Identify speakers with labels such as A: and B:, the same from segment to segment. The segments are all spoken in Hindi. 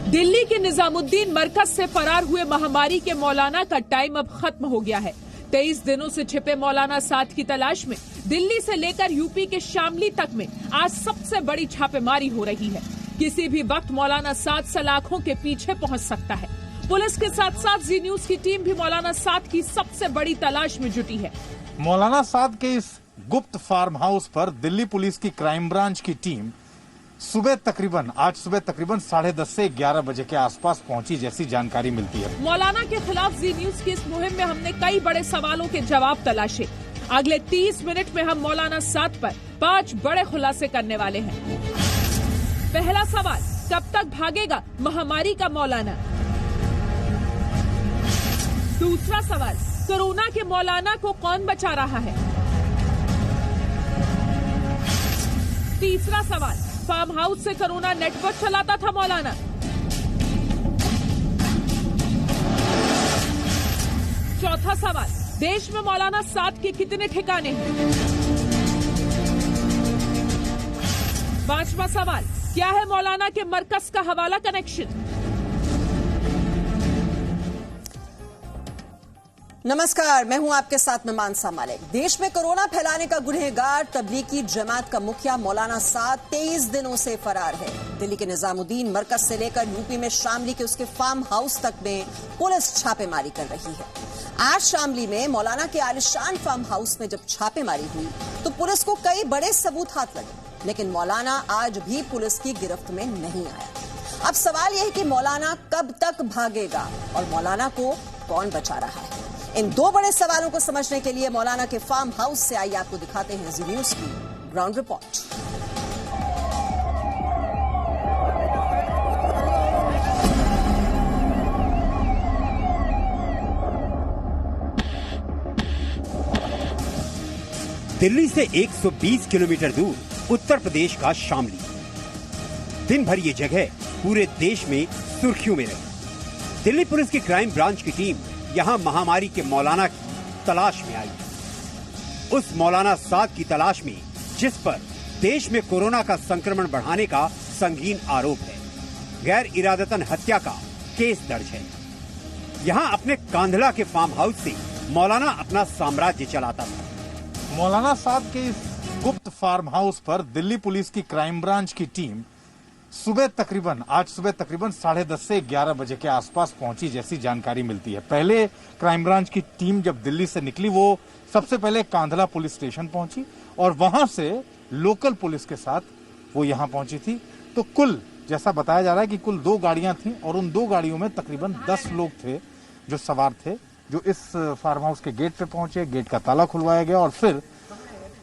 A: दिल्ली के निजामुद्दीन मरकज से फरार हुए महामारी के मौलाना का टाइम अब खत्म हो गया है। 23 दिनों से छिपे मौलाना साद की तलाश में दिल्ली से लेकर यूपी के शामली तक में आज सबसे बड़ी छापेमारी हो रही है। किसी भी वक्त मौलाना साद सलाखों के पीछे पहुंच सकता है। पुलिस के साथ साथ जी न्यूज की टीम भी मौलाना साद की सबसे बड़ी तलाश में जुटी है।
B: मौलाना साद के इस गुप्त फार्म हाउस पर दिल्ली पुलिस की क्राइम ब्रांच की टीम आज सुबह तकरीबन 10:30 से 11 बजे के आसपास पहुंची, जैसी जानकारी मिलती है।
A: मौलाना के खिलाफ जी न्यूज की इस मुहिम में हमने कई बड़े सवालों के जवाब तलाशे। अगले 30 मिनट में हम मौलाना साद पर 5 बड़े खुलासे करने वाले हैं। पहला सवाल, कब तक भागेगा महामारी का मौलाना? दूसरा सवाल, कोरोना के मौलाना को कौन बचा रहा है? तीसरा सवाल, फार्म हाउस से कोरोना नेटवर्क चलाता था मौलाना। चौथा सवाल, देश में मौलाना साद के कितने ठिकाने हैं? पांचवा सवाल, क्या है मौलाना के मरकज का हवाला कनेक्शन?
C: नमस्कार, मैं हूं आपके साथ में मानसा मालिक। देश में कोरोना फैलाने का गुनहगार तबलीगी जमात का मुखिया मौलाना साद 23 दिनों से फरार है। दिल्ली के निजामुद्दीन मरकज से लेकर यूपी में शामली के उसके फार्म हाउस तक में पुलिस छापेमारी कर रही है। आज शामली में मौलाना के आलिशान फार्म हाउस में जब छापेमारी हुई तो पुलिस को कई बड़े सबूत हाथ लगे, लेकिन मौलाना आज भी पुलिस की गिरफ्त में नहीं आया। अब सवाल यह है कि मौलाना कब तक भागेगा और मौलाना को कौन बचा रहा है? इन 2 बड़े सवालों को समझने के लिए मौलाना के फार्म हाउस से आइए आपको दिखाते हैं जी न्यूज की ग्राउंड रिपोर्ट।
D: दिल्ली से 120 किलोमीटर दूर उत्तर प्रदेश का शामली। दिन भर ये जगह पूरे देश में सुर्खियों में रही। दिल्ली पुलिस की क्राइम ब्रांच की टीम यहाँ महामारी के मौलाना की तलाश में आई। उस मौलाना साद की तलाश में जिस पर देश में कोरोना का संक्रमण बढ़ाने का संगीन आरोप है। गैर इरादतन हत्या का केस दर्ज है। यहाँ अपने कांधला के फार्म हाउस से मौलाना अपना साम्राज्य चलाता था।
B: मौलाना साद के इस गुप्त फार्म हाउस पर दिल्ली पुलिस की क्राइम ब्रांच की टीम आज सुबह तकरीबन 10:30 से 11 बजे के आसपास पहुंची, जैसी जानकारी मिलती है। पहले क्राइम ब्रांच की टीम जब दिल्ली से निकली, वो सबसे पहले कांधला पुलिस स्टेशन पहुंची और वहां से लोकल पुलिस के साथ वो यहां पहुंची थी। तो कुल जैसा बताया जा रहा है कि कुल 2 गाड़ियां थीं और उन 2 गाड़ियों में तकरीबन 10 लोग थे जो सवार थे, जो इस फार्म हाउस के गेट पे पहुंचे। गेट का ताला खुलवाया गया और फिर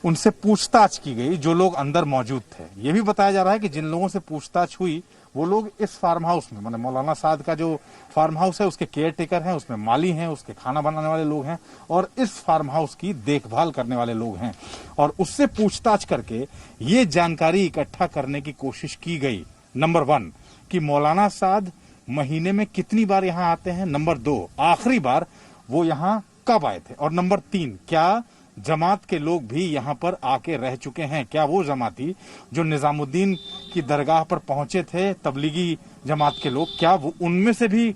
B: उनसे पूछताछ की गई, जो लोग अंदर मौजूद थे। ये भी बताया जा रहा है कि जिन लोगों से पूछताछ हुई वो लोग इस फार्म हाउस में, मतलब मौलाना साद का जो फार्म हाउस है उसके केयर टेकर हैं, उसमें माली हैं, उसके खाना बनाने वाले लोग हैं और इस फार्म हाउस की देखभाल करने वाले लोग हैं। और उससे पूछताछ करके ये जानकारी इकट्ठा करने की कोशिश की गई। नंबर 1 कि मौलाना साद महीने में कितनी बार यहाँ आते हैं। नंबर 2, आखिरी बार वो यहाँ कब आए थे। और नंबर 3, क्या जमात के लोग भी यहाँ पर आके रह चुके हैं? क्या वो जमाती जो निजामुद्दीन की दरगाह पर पहुंचे थे, तबलीगी जमात के लोग, क्या वो उनमें से भी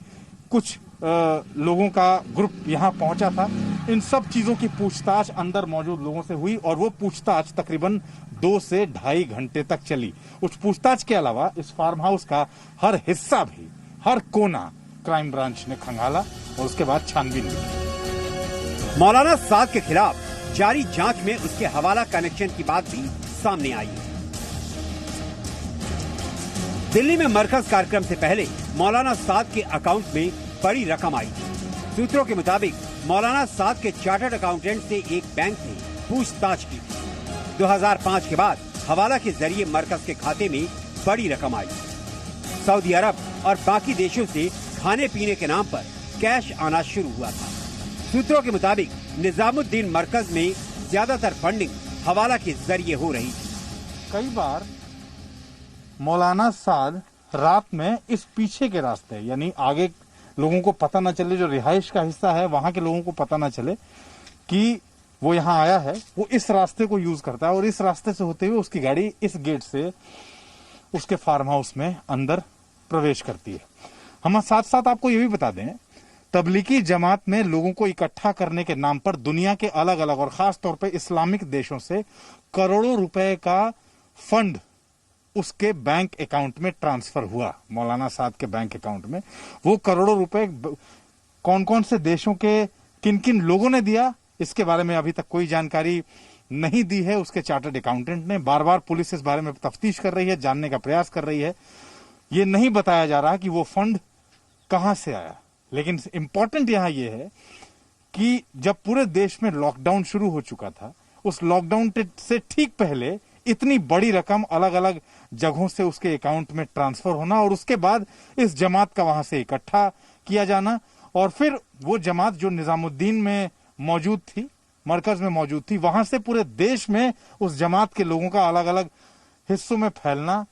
B: कुछ लोगों का ग्रुप यहाँ पहुंचा था? इन सब चीजों की पूछताछ अंदर मौजूद लोगों से हुई और वो पूछताछ तकरीबन 2 से ढाई घंटे तक चली। उस पूछताछ के अलावा इस फार्म हाउस का हर हिस्सा भी, हर कोना क्राइम ब्रांच ने खंगाला और उसके बाद छानबीन की।
D: मौलाना साद के खिलाफ जारी जांच में उसके हवाला कनेक्शन की बात भी सामने आई है। दिल्ली में मरकज कार्यक्रम से पहले मौलाना साद के अकाउंट में बड़ी रकम आई थी। सूत्रों के मुताबिक मौलाना साद के चार्टर्ड अकाउंटेंट से एक बैंक ने पूछताछ की थी। 2005 के बाद हवाला के जरिए मरकज के खाते में बड़ी रकम आई। सऊदी अरब और बाकी देशों से खाने पीने के नाम पर कैश आना शुरू हुआ था। सूत्रों के मुताबिक निजामुद्दीन मरकज में ज्यादातर फंडिंग हवाला के जरिए हो रही थी।
B: कई बार मौलाना साद रात में इस पीछे के रास्ते, यानी आगे लोगों को पता न चले, जो रिहाइश का हिस्सा है वहां के लोगों को पता न चले कि वो यहाँ आया है, वो इस रास्ते को यूज करता है और इस रास्ते से होते हुए उसकी गाड़ी इस गेट से उसके फार्म हाउस में अंदर प्रवेश करती है। हम साथ साथ आपको ये भी बता दें, तबलीगी जमात में लोगों को इकट्ठा करने के नाम पर दुनिया के अलग अलग और खास तौर पे इस्लामिक देशों से करोड़ों रुपए का फंड उसके बैंक अकाउंट में ट्रांसफर हुआ। मौलाना साद के बैंक अकाउंट में वो करोड़ों रुपए कौन कौन से देशों के किन किन लोगों ने दिया, इसके बारे में अभी तक कोई जानकारी नहीं दी है। उसके चार्टर्ड अकाउंटेंट ने बार बार पुलिस इस बारे में तफ्तीश कर रही है, जानने का प्रयास कर रही है। ये नहीं बताया जा रहा कि वो फंड कहां से आया। लेकिन इंपॉर्टेंट यहां यह है कि जब पूरे देश में लॉकडाउन शुरू हो चुका था, उस लॉकडाउन से ठीक पहले इतनी बड़ी रकम अलग अलग जगहों से उसके अकाउंट में ट्रांसफर होना और उसके बाद इस जमात का वहां से इकट्ठा किया जाना और फिर वो जमात जो निजामुद्दीन में मौजूद थी, मरकज में मौजूद थी, वहां से पूरे देश में उस जमात के लोगों का अलग अलग हिस्सों में फैलना,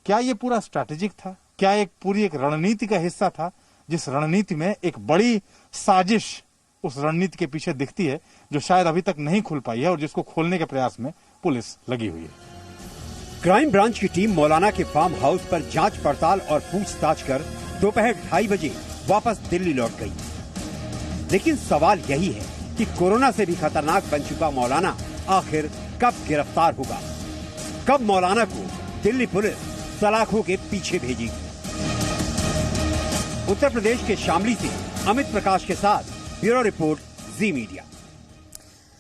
B: क्या ये पूरा स्ट्रैटेजिक था? क्या एक पूरी एक रणनीति का हिस्सा था, जिस रणनीति में एक बड़ी साजिश उस रणनीति के पीछे दिखती है, जो शायद अभी तक नहीं खुल पाई है और जिसको खोलने के प्रयास में पुलिस लगी हुई है।
D: क्राइम ब्रांच की टीम मौलाना के फार्म हाउस पर जांच पड़ताल और पूछताछ कर दोपहर 2:30 बजे वापस दिल्ली लौट गई। लेकिन सवाल यही है कि कोरोना से भी खतरनाक बन चुका मौलाना आखिर कब गिरफ्तार होगा? कब मौलाना को दिल्ली पुलिस सलाखों के पीछे भेजेगी? उत्तर प्रदेश के शामली से अमित प्रकाश के साथ ब्यूरो रिपोर्ट, जी मीडिया।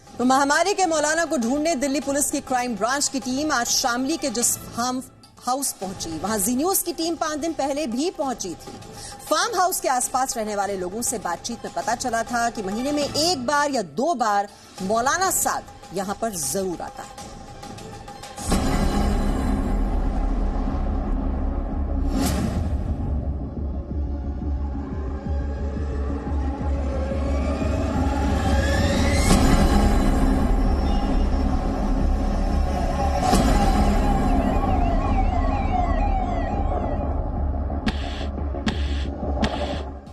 C: तो महामारी के मौलाना को ढूंढने दिल्ली पुलिस की क्राइम ब्रांच की टीम आज शामली के जिस फार्म हाउस पहुंची, वहां जी न्यूज की टीम 5 दिन पहले भी पहुंची थी। फार्म हाउस के आसपास रहने वाले लोगों से बातचीत में पता चला था कि महीने में 1 बार या 2 बार मौलाना साद यहां पर जरूर आता है।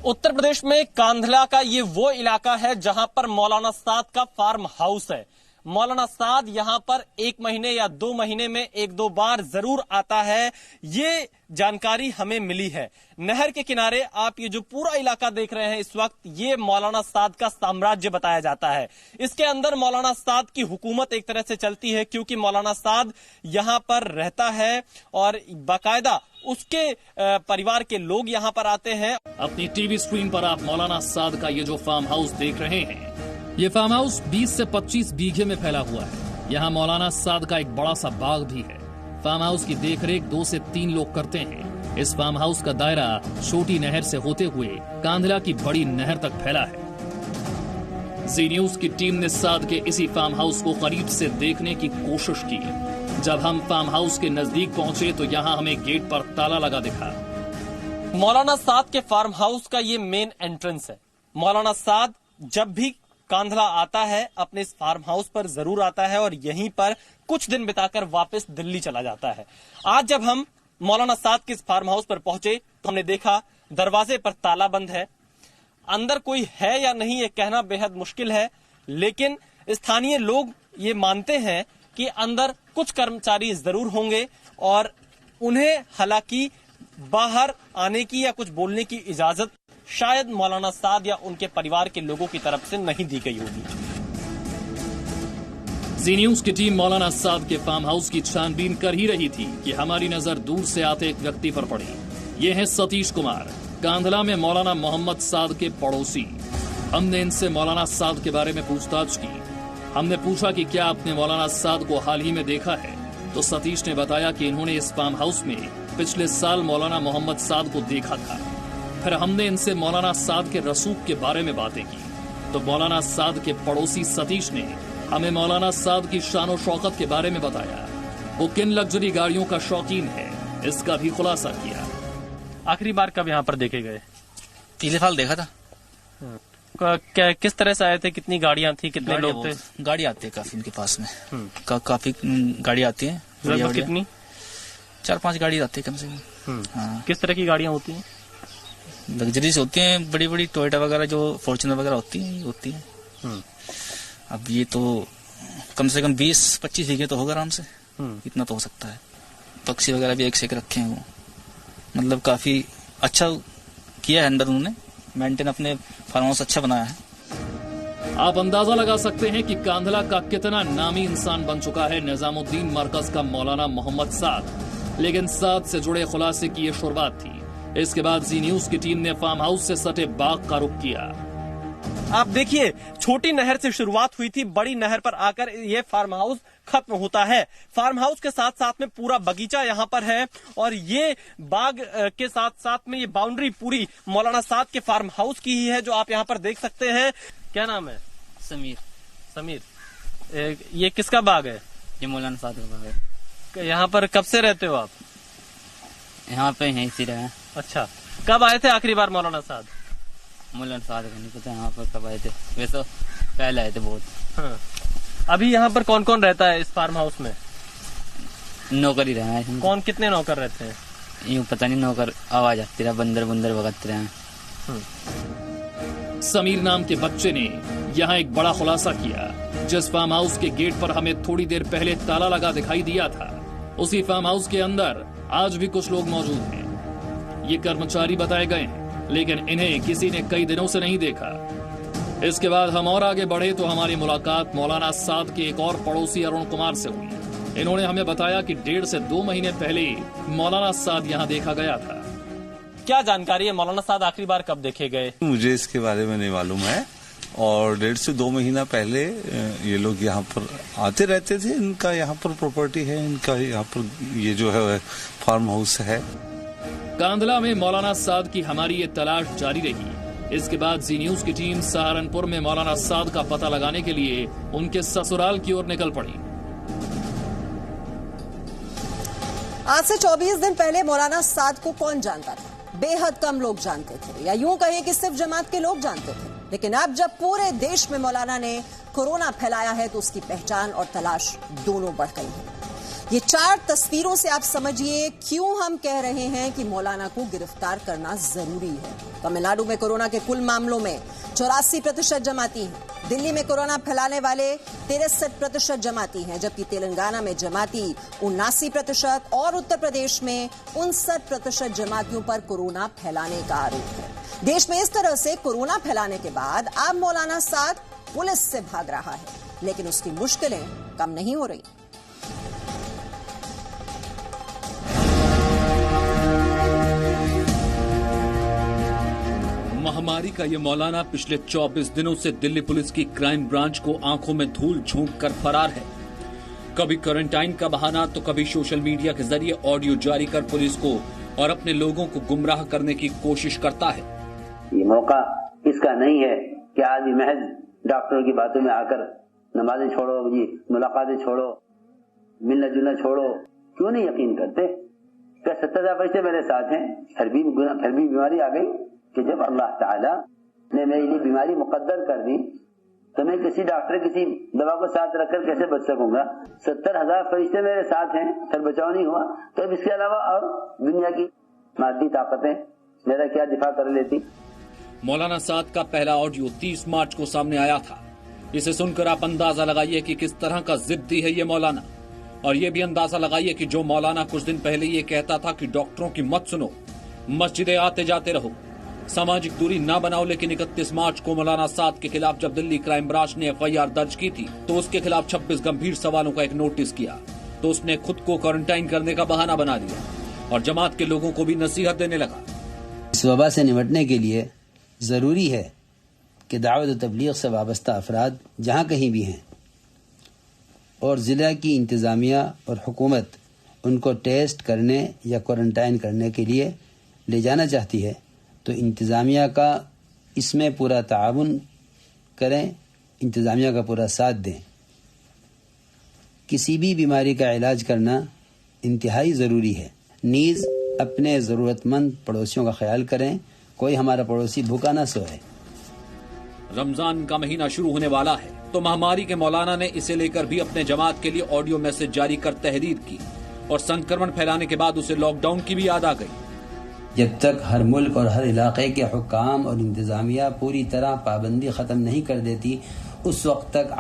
E: उत्तर प्रदेश में कांधला का ये वो इलाका है जहां पर मौलाना साद का फार्म हाउस है। मौलाना साद यहां पर 1 महीने या 2 महीने में 1-2 बार जरूर आता है, ये जानकारी हमें मिली है। नहर के किनारे आप ये जो पूरा इलाका देख रहे हैं इस वक्त, ये मौलाना साद का साम्राज्य बताया जाता है। इसके अंदर मौलाना साद की हुकूमत एक तरह से चलती है, क्योंकि मौलाना साद यहां पर रहता है और बाकायदा उसके परिवार के लोग यहां पर आते हैं।
F: अपनी टीवी स्क्रीन पर आप मौलाना साद का ये जो फार्म हाउस देख रहे हैं, ये फार्म हाउस 20 से 25 बीघे में फैला हुआ है। यहाँ मौलाना साद का एक बड़ा सा बाग भी है। फार्म हाउस की देखरेख 2 से 3 लोग करते हैं। इस फार्म हाउस का दायरा छोटी नहर से होते हुए कांधला की बड़ी नहर तक फैला है। जी न्यूज की टीम ने साद के इसी फार्म हाउस को करीब से देखने की कोशिश की। जब हम फार्म हाउस के नजदीक पहुंचे तो यहाँ हमें गेट पर ताला लगा दिखा।
E: मौलाना साद के फार्म हाउस का ये मेन एंट्रेंस है। मौलाना साद जब भी कांधला आता है अपने इस फार्म हाउस पर जरूर आता है और यहीं पर कुछ दिन बिताकर वापस दिल्ली चला जाता है। आज जब हम मौलाना साद के इस फार्म हाउस पर पहुंचे तो हमने देखा दरवाजे पर ताला बंद है। अंदर कोई है या नहीं ये कहना बेहद मुश्किल है, लेकिन स्थानीय लोग ये मानते हैं कि अंदर कुछ कर्मचारी जरूर होंगे और उन्हें हालांकि बाहर आने की या कुछ बोलने की इजाजत शायद मौलाना साद या उनके परिवार के लोगों की तरफ से नहीं दी गई होगी।
F: जी न्यूज की टीम मौलाना साद के फार्म हाउस की छानबीन कर ही रही थी कि हमारी नजर दूर से आते एक व्यक्ति पर पड़ी। ये है सतीश कुमार, कांधला में मौलाना मोहम्मद साद के पड़ोसी। हमने इनसे मौलाना साद के बारे में पूछताछ की। हमने पूछा कि क्या आपने मौलाना साद को हाल ही में देखा है, तो सतीश ने बताया कि इन्होंने इस फार्म हाउस में पिछले साल मौलाना मोहम्मद साद को देखा था। फिर हमने इनसे मौलाना साद के रसूख के बारे में बातें की, तो मौलाना साद के पड़ोसी सतीश ने हमें मौलाना साद की शान और शौकत के बारे में बताया। वो किन लग्जरी गाड़ियों का शौकीन है, इसका भी खुलासा किया।
E: आखिरी बार कब यहाँ पर देखे गए?
G: पिछले साल देखा था।
E: किस तरह से आए थे? कितनी गाड़ियां थी? कितने लोग थे?
G: गाड़ी आती है काफी उनके पास में। काफी गाड़ी आती है।
E: कितनी?
G: 4-5 गाड़ी आती है कम से कम।
E: हाँ। किस तरह की गाड़ियां होती हैं?
G: लग्जरीज होती हैं, बड़ी बड़ी टोयोटा वगैरह जो फॉर्च्यूनर वगैरह होती हैं। अब ये तो कम से कम 20-25 बीघे तो होगा आराम से, इतना तो हो सकता है। पक्षी वगैरह भी एक से एक रखे हैं वो। मतलब काफी अच्छा किया है अंदर, उन्होंने मेंटेन अपने फार्म हाउस अच्छा बनाया है।
F: आप अंदाजा लगा सकते हैं कि कांधला का कितना नामी इंसान बन चुका है निजामुद्दीन मरकज का मौलाना मोहम्मद साद। लेकिन साद से जुड़े खुलासे की ये शुरुआत थी। इसके बाद जी न्यूज की टीम ने फार्म हाउस से सटे बाग का रुख किया।
E: आप देखिए, छोटी नहर से शुरुआत हुई थी, बड़ी नहर पर आकर ये फार्म हाउस खत्म होता है। फार्म हाउस के साथ साथ में पूरा बगीचा यहाँ पर है और ये बाग के साथ साथ में ये बाउंड्री पूरी मौलाना साद के फार्म हाउस की ही है, जो आप यहाँ पर देख सकते हैं। क्या नाम है? समीर। ये किसका बाग है?
G: ये मौलाना साद का बाग है।
E: यहाँ पर कब से रहते हो आप?
G: यहाँ पे यहीं से रहे।
E: अच्छा, कब आए थे आखिरी बार मौलाना साद?
G: मौलाना साद का नहीं पता यहाँ पर कब आए थे, वैसे पहले आए थे बहुत।
E: हाँ। अभी यहाँ पर कौन कौन रहता है इस फार्म हाउस में?
G: नौकर ही रहे हैं।
E: कौन, कितने नौकर रहते हैं?
G: यूँ पता नहीं, नौकर आवाज आती रहा, बंदर भगत रहे हैं।
F: समीर नाम के बच्चे ने यहाँ एक बड़ा खुलासा किया। जिस फार्म हाउस के गेट पर हमें थोड़ी देर पहले ताला लगा दिखाई दिया था, उसी फार्म हाउस के अंदर आज भी कुछ लोग मौजूद हैं। ये कर्मचारी बताए गए हैं, लेकिन इन्हें किसी ने कई दिनों से नहीं देखा। इसके बाद हम और आगे बढ़े तो हमारी मुलाकात मौलाना साद के एक और पड़ोसी अरुण कुमार से हुई। इन्होंने हमें बताया कि 1.5 से 2 महीने पहले मौलाना साद यहाँ देखा गया था।
E: क्या जानकारी है, मौलाना साद आखिरी बार कब देखे गए?
H: मुझे इसके बारे में नहीं मालूम है, और 1.5 से 2 महीना पहले ये लोग यहाँ पर आते रहते थे। इनका यहाँ पर प्रॉपर्टी है, इनका यहाँ पर ये जो है फार्म हाउस है।
F: कांधला में मौलाना साद की हमारी ये तलाश जारी रही। इसके बाद जी न्यूज की टीम सहारनपुर में मौलाना साद का पता लगाने के लिए उनके ससुराल की ओर निकल पड़ी।
C: आज से 24 दिन पहले मौलाना साद को कौन जानता था? बेहद कम लोग जानते थे, या यूं कहें कि सिर्फ जमात के लोग जानते थे। लेकिन अब जब पूरे देश में मौलाना ने कोरोना फैलाया है तो उसकी पहचान और तलाश दोनों बढ़ गई है। ये 4 तस्वीरों से आप समझिए क्यों हम कह रहे हैं कि मौलाना को गिरफ्तार करना जरूरी है। तमिलनाडु में कोरोना के कुल मामलों में 84% जमाती हैं। दिल्ली में कोरोना फैलाने वाले 63% जमाती हैं, जबकि तेलंगाना में जमाती 79% और उत्तर प्रदेश में 59% जमातियों पर कोरोना फैलाने का आरोप है। देश में इस तरह से कोरोना फैलाने के बाद अब मौलाना साद पुलिस से भाग रहा है, लेकिन उसकी मुश्किलें कम नहीं हो रही।
I: महामारी का ये मौलाना पिछले 24 दिनों से दिल्ली पुलिस की क्राइम ब्रांच को आंखों में धूल झोंक कर फरार है। कभी क्वारंटाइन का बहाना तो कभी सोशल मीडिया के जरिए ऑडियो जारी कर पुलिस को और अपने लोगों को गुमराह करने की कोशिश करता है।
J: ये मौका इसका नहीं है कि आदमी महज डॉक्टरों की बातों में आकर नमाजें छोड़ो जी, मुलाकातें छोड़ो, मिलना जुलना छोड़ो। क्यों नहीं यकीन करते? क्या 70,000 पैसे मेरे साथ हैं? फिर भी बीमारी आ गई कि जब अल्लाह ताला ने मेरे लिए बीमारी मुकद्दर कर दी तो मैं किसी डॉक्टर किसी दवा को साथ रखकर कैसे बच सकूंगा? 70,000 फरिश्ते मेरे साथ हैं, फिर बचाव नहीं हुआ तो अब इसके अलावा और दुनिया की मादी ताकतें मेरा क्या दिफा कर लेती।
I: मौलाना साद का पहला ऑडियो 30 मार्च को सामने आया था। इसे सुनकर आप अंदाजा लगाइए कि किस तरह का जिद्दी है ये मौलाना, और ये भी अंदाजा लगाइए कि जो मौलाना कुछ दिन पहले ये कहता था कि डॉक्टरों की मत सुनो, मस्जिदें आते जाते रहो, सामाजिक दूरी ना बनाओ, लेकिन 31 मार्च को मौलाना साद के खिलाफ जब दिल्ली क्राइम ब्रांच ने FIR दर्ज की थी तो उसके खिलाफ 26 गंभीर सवालों का एक नोटिस किया तो उसने खुद को क्वारंटाइन करने का बहाना बना दिया और जमात के लोगों को भी नसीहत देने लगा।
K: इस वबा से निपटने के लिए जरूरी है कि दावत और तबलीग से वाबस्ता अफराद जहाँ कहीं भी हैं और जिला की इंतजामिया और हुकूमत उनको टेस्ट करने या क्वारंटाइन करने के लिए ले जाना चाहती है तो इंतजामिया का इसमें पूरा ताउन करें, इंतजामिया का पूरा साथ दें। किसी भी बीमारी का इलाज करना इंतहाई ज़रूरी है। नीज़ अपने ज़रूरतमंद पड़ोसियों का ख्याल करें, कोई हमारा पड़ोसी भूखा ना सोए।
I: रमजान का महीना शुरू होने वाला है तो महामारी के मौलाना ने इसे लेकर भी अपने जमात के लिए ऑडियो मैसेज जारी कर तहरीर की और संक्रमण फैलाने के बाद उसे लॉकडाउन की भी याद आ गई।
K: जब तक हर मुल्क और हर इलाके के हुक्काम और इंतजामिया पूरी तरह पाबंदी ख़त्म नहीं कर देती, उस वक्त तक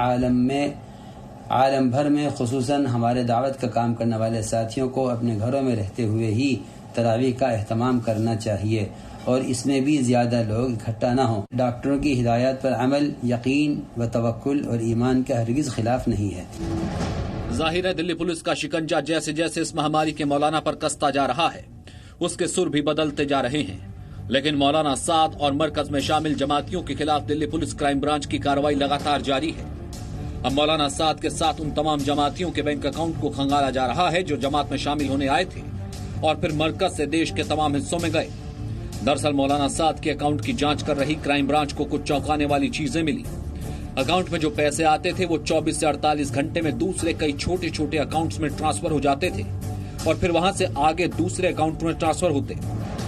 K: आलम भर में खुसूसन हमारे दावत का काम करने वाले साथियों को अपने घरों में रहते हुए ही तरावी का एहतमाम करना चाहिए और इसमें भी ज़्यादा लोग इकट्ठा न हों। डॉक्टरों की हिदायत पर अमल यकीन व तवक्कुल और ईमान के हरगिज़ खिलाफ नहीं है।
I: जाहिर है दिल्ली पुलिस का शिकंजा जैसे जैसे इस महामारी के मौलाना पर कसता जा रहा है, उसके सुर भी बदलते जा रहे हैं। लेकिन मौलाना साद और मरकज में शामिल जमातियों के खिलाफ दिल्ली पुलिस क्राइम ब्रांच की कार्रवाई लगातार जारी है। अब मौलाना साद के साथ उन तमाम जमातियों के बैंक अकाउंट को खंगाला जा रहा है जो जमात में शामिल होने आए थे और फिर मरकज से देश के तमाम हिस्सों में गए। दरअसल मौलाना साद के अकाउंट की जांच कर रही क्राइम ब्रांच को कुछ चौंकाने वाली चीजें मिली। अकाउंट में जो पैसे आते थे वो 24 से 48 घंटे में दूसरे कई छोटे छोटे अकाउंट्स में ट्रांसफर हो जाते थे और फिर वहां से आगे दूसरे अकाउंट में ट्रांसफर होते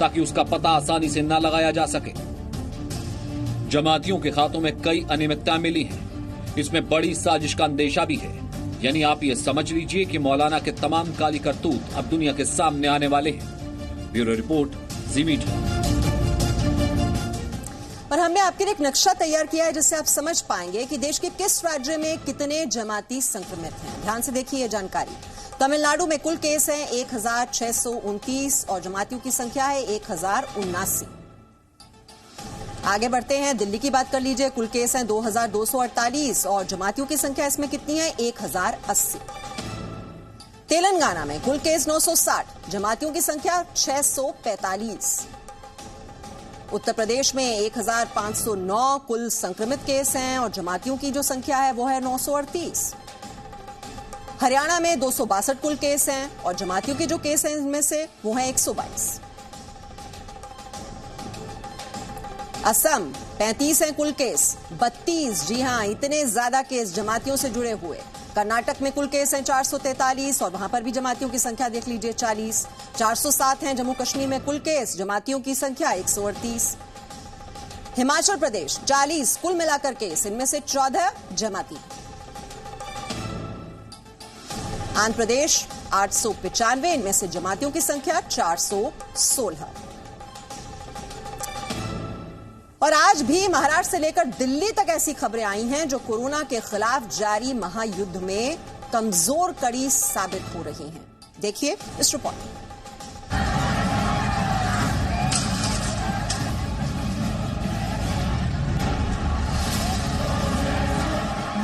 I: ताकि उसका पता आसानी से न लगाया जा सके। जमातियों के खातों में कई अनियमितताएं मिली हैं। इसमें बड़ी साजिश का अंदेशा भी है। यानी आप ये समझ लीजिए कि मौलाना के तमाम काली करतूत अब दुनिया के सामने आने वाले हैं। ब्यूरो रिपोर्ट, जी मीडिया।
C: और हमने आपके लिए एक नक्शा तैयार किया है जिससे आप समझ पाएंगे कि देश के किस राज्य में कितने जमाती संक्रमित हैं। ध्यान से देखिए ये जानकारी। तमिलनाडु में कुल केस हैं 1629 और जमातियों की संख्या है 1079। आगे बढ़ते हैं, दिल्ली की बात कर लीजिए। कुल केस हैं 2248 और जमातियों की संख्या इसमें कितनी है 1080। तेलंगाना में कुल केस 960, जमातियों की संख्या 645। उत्तर प्रदेश में 1509 कुल संक्रमित केस हैं और जमातियों की जो संख्या है वो है 938। हरियाणा में 262 कुल केस हैं और जमातियों के जो केस हैं इनमें से वो है 122। असम 35 हैं कुल केस, 32, जी हां इतने ज्यादा केस जमातियों से जुड़े हुए। कर्नाटक में कुल केस हैं 443 और वहां पर भी जमातियों की संख्या देख लीजिए 40। 407 हैं जम्मू कश्मीर में कुल केस, जमातियों की संख्या 138। हिमाचल प्रदेश 40 कुल मिलाकर केस, इनमें से 14 जमाती। आंध्र प्रदेश 895, इनमें से जमातियों की संख्या 416। और आज भी महाराष्ट्र से लेकर दिल्ली तक ऐसी खबरें आई हैं जो कोरोना के खिलाफ जारी महायुद्ध में कमजोर कड़ी साबित हो रही हैं। देखिए इस रिपोर्ट में।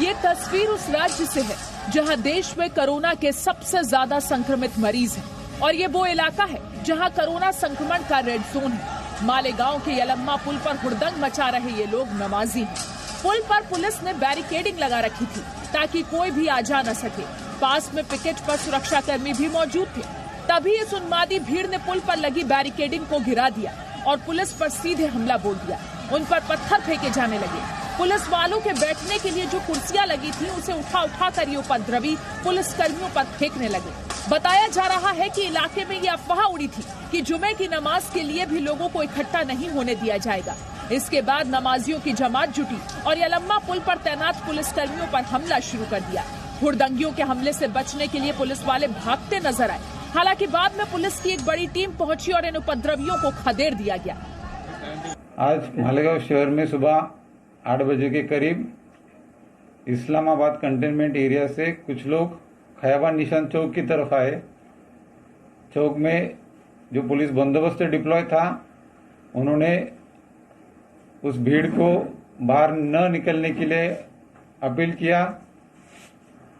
A: ये तस्वीर उस राज्य से है जहां देश में कोरोना के सबसे ज्यादा संक्रमित मरीज हैं और ये वो इलाका है जहां कोरोना संक्रमण का रेड जोन है। मालेगांव के यलम्मा पुल पर हुड़दंग मचा रहे ये लोग नमाजी हैं। पुल पर पुलिस ने बैरिकेडिंग लगा रखी थी ताकि कोई भी आ जा न सके। पास में पिकेट पर सुरक्षा कर्मी भी मौजूद थे। तभी इस उन्मादी भीड़ ने पुल पर लगी बैरिकेडिंग को गिरा दिया और पुलिस पर सीधे हमला बोल दिया। उन पर पत्थर फेंके जाने लगे। पुलिस वालों के बैठने के लिए जो कुर्सियां लगी थी उसे उठा उठा कर ये उपद्रवी पुलिस कर्मियों पर फेंकने लगे। बताया जा रहा है कि इलाके में ये अफवाह उड़ी थी कि जुमे की नमाज के लिए भी लोगों को इकट्ठा नहीं होने दिया जाएगा। इसके बाद नमाजियों की जमात जुटी और यलम्मा पुल पर तैनात पुलिस कर्मियों पर हमला शुरू कर दिया। हुड़दंगियों के हमले से बचने के लिए पुलिस वाले भागते नजर आए। हालांकि बाद में पुलिस की एक बड़ी टीम पहुंची और इन उपद्रवियों को खदेड़ दिया गया।
L: आज मालेगांव शहर में सुबह 8 बजे के करीब इस्लामाबाद कंटेनमेंट एरिया से कुछ लोग खयाबान निशान चौक की तरफ आए। चौक में जो पुलिस बंदोबस्त डिप्लॉय था उन्होंने उस भीड़ को बाहर न निकलने के लिए अपील किया।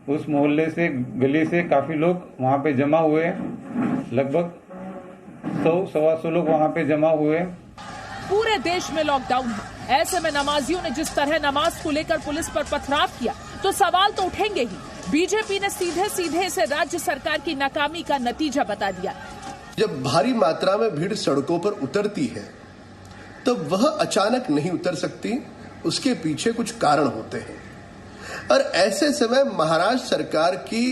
L: उस मोहल्ले से गली से काफी लोग वहां पे जमा हुए, लगभग 100-125 लोग वहां पे जमा हुए।
A: पूरे देश में लॉकडाउन है, ऐसे में नमाजियों ने जिस तरह नमाज को लेकर पुलिस पर पथराव किया तो सवाल तो उठेंगे ही। बीजेपी ने सीधे सीधे इसे राज्य सरकार की नाकामी का नतीजा बता दिया।
M: जब भारी मात्रा में भीड़ सड़कों पर उतरती है तो वह अचानक नहीं उतर सकती, उसके पीछे कुछ कारण होते हैं। और ऐसे समय महाराष्ट्र सरकार की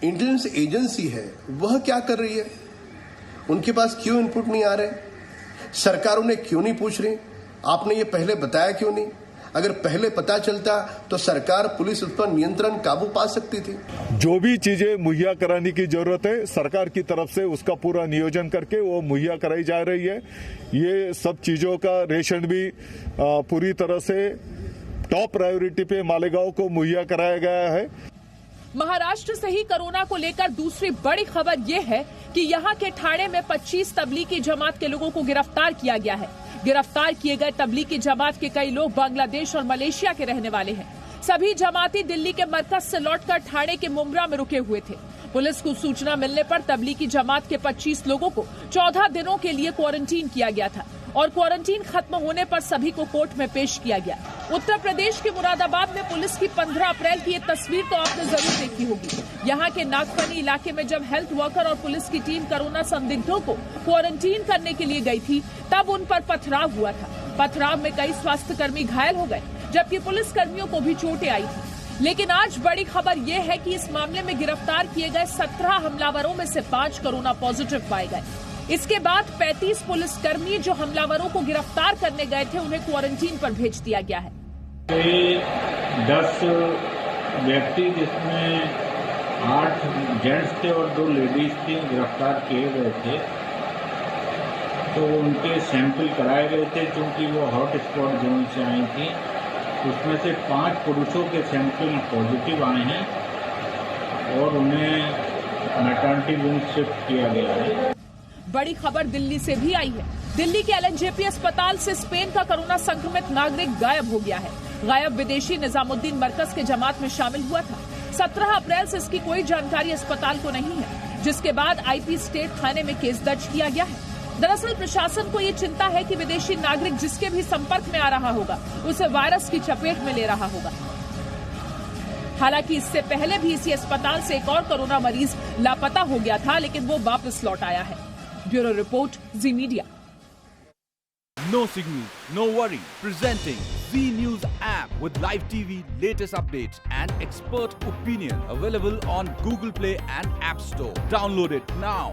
M: इंटेलिजेंस एजेंसी है, वह क्या कर रही है? उनके पास क्यों इनपुट नहीं आ रहे? सरकार उन्हें क्यों नहीं पूछ रही? आपने ये पहले बताया क्यों नहीं? अगर पहले पता चलता तो सरकार, पुलिस उस पर नियंत्रण, काबू पा सकती थी।
N: जो भी चीजें मुहैया कराने की जरूरत है सरकार की तरफ से उसका पूरा नियोजन करके वो मुहैया कराई जा रही है। ये सब चीजों का रेशन भी पूरी तरह से टॉप प्रायोरिटी पे मालेगांव को मुहैया कराया गया है।
A: महाराष्ट्र से ही कोरोना को लेकर दूसरी बड़ी खबर ये है कि यहाँ के ठाणे में 25 तबलीगी जमात के लोगों को गिरफ्तार किया गया है। गिरफ्तार किए गए तबलीगी जमात के कई लोग बांग्लादेश और मलेशिया के रहने वाले हैं। सभी जमाती दिल्ली के मरकज से लौटकर ठाणे के मुमरा में रुके हुए थे। पुलिस को सूचना मिलने पर तबलीगी जमात के 25 लोगों को 14 दिनों के लिए क्वारंटीन किया गया था और क्वारंटीन खत्म होने पर सभी को कोर्ट में पेश किया गया। उत्तर प्रदेश के मुरादाबाद में पुलिस की 15 अप्रैल की ये तस्वीर तो आपने जरूर देखी होगी। यहाँ के नागफनी इलाके में जब हेल्थ वर्कर और पुलिस की टीम कोरोना संदिग्धों को क्वारंटीन करने के लिए गई थी, तब उन पर पथराव हुआ था। पथराव में कई स्वास्थ्यकर्मी घायल हो गए, जबकि पुलिस कर्मियों को भी चोटें आई थी। लेकिन आज बड़ी खबर यह है कि इस मामले में गिरफ्तार किए गए 17 हमलावरों में से 5 कोरोना पॉजिटिव पाए गए। इसके बाद 35 पुलिसकर्मी जो हमलावरों को गिरफ्तार करने गए थे, उन्हें क्वारंटीन पर भेज दिया गया है।
O: 10 व्यक्ति जिसमें 8 जेंट्स थे और 2 लेडीज थी गिरफ्तार किए गए थे। तो उनके सैंपल कराए गए थे क्योंकि वो हॉट स्पॉट जोन से आई थी। उसमें से 5 पुरुषों के सैंपल पॉजिटिव आए हैं और उन्हें मैटरनिटी विंग शिफ्ट किया गया है।
A: बड़ी खबर दिल्ली से भी आई है। दिल्ली के एलएनजेपी अस्पताल से स्पेन का कोरोना संक्रमित नागरिक गायब हो गया है। गायब विदेशी निजामुद्दीन मरकज के जमात में शामिल हुआ था। 17 अप्रैल से इसकी कोई जानकारी अस्पताल को नहीं है, जिसके बाद आईपी स्टेट थाने में केस दर्ज किया गया है। दरअसल प्रशासन को ये चिंता है कि विदेशी नागरिक जिसके भी संपर्क में आ रहा होगा, उसे वायरस की चपेट में ले रहा होगा। हालांकि इससे पहले भी इसी अस्पताल से एक और कोरोना मरीज लापता हो गया था, लेकिन वो वापस लौट आया है। Bureau report, ji media.
P: No signal, no worry. Presenting Z News app with live TV, latest updates and expert opinion. Available on Google Play and App Store. Download it now.